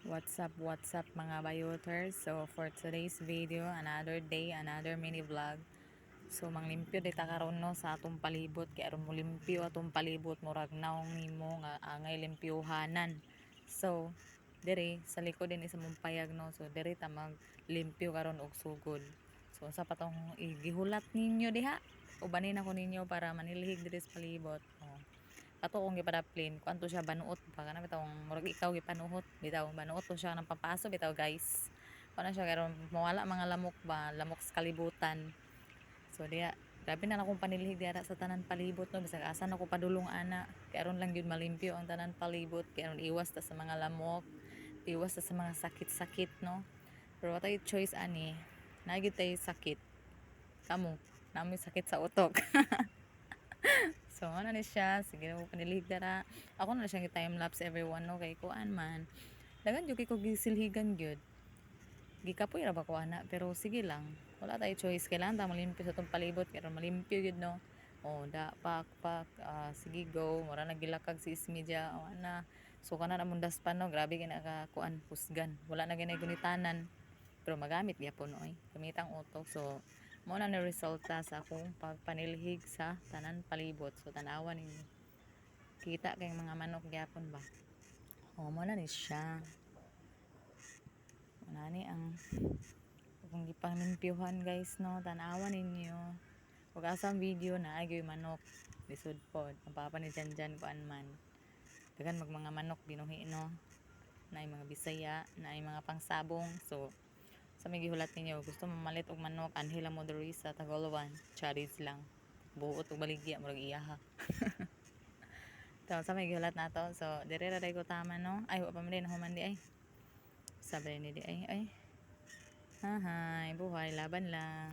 What's up mga bayoters? So for today's video, another day, another mini vlog. So manglimpyo dita karon no sa atong palibot kay aron mo limpyo atong palibot murag naong nimo nga angay limpyuhanan. So dire sa likod din isa mong payag no. So dire ta maglimpyo karon og sugod. So unsa pa tong igihulat ninyo diha? Ubanin ako ninyo para manilhig dire sa palibot. Oh. Ato kung gipadaplin kuan to siya banuot pa kana bitaw murag ikaw gipanuhot bitaw banuot to siya ng papaso bitaw guys kuan na siya karon mawala mga lamok ba lamok sa kalibutan. So diya grabe na akong panilhig diara sa tanan palibot no bisag asa na ko padulong ana kay aron lang gyud malimpyo ang tanan palibot kay aron iwas ta sa mga lamok, iwas ta sa mga sakit-sakit no. Pero watay choice ani na gyud tay sakit kamo namoy sakit sa utok. So, ano ni siya? Sige na mo panilihig dara. Ako na siyang time-lapse everyone, no? Kay kuan man. Dagan yung ko gisilhigan gyud. Gikapoy ra ba ko ana? Pero sige lang. Wala tayo choice. Kailangan ta malimpyo sa itong palibot. Kaya malimpyo gyud no? O, pak. Sige, go. Mura nagilakag si Ismedia. O, ana. So, kanan among daspan, no? Grabe ka kuan pusgan. Wala na ginay gunitanan. Pero magamit gyapon oy. Gamitang utok. So, mo na ni resulta sa akong pagpanilhig sa tanan palibot. So tanawan ninyo kita kay mga manok gyapon ba. Mo na ni siya nani ang kung gipanglimpyuhan guys no. Tanawan ninyo ug asang video na agyoy manok lisod pod ang papa ni Janjan kuan man dagan mga manok binuhi no na mga Bisaya na mga pangsabong. So sa may gihulat ninyo gusto mamalit og manok anhila mo diri sa Tagaloan charis lang buot og baligya murag iyaha. So sa may gihulat nato so dire ra ko tama no ay wa pa man din human di ay sabi ni di ay buhay laban lang.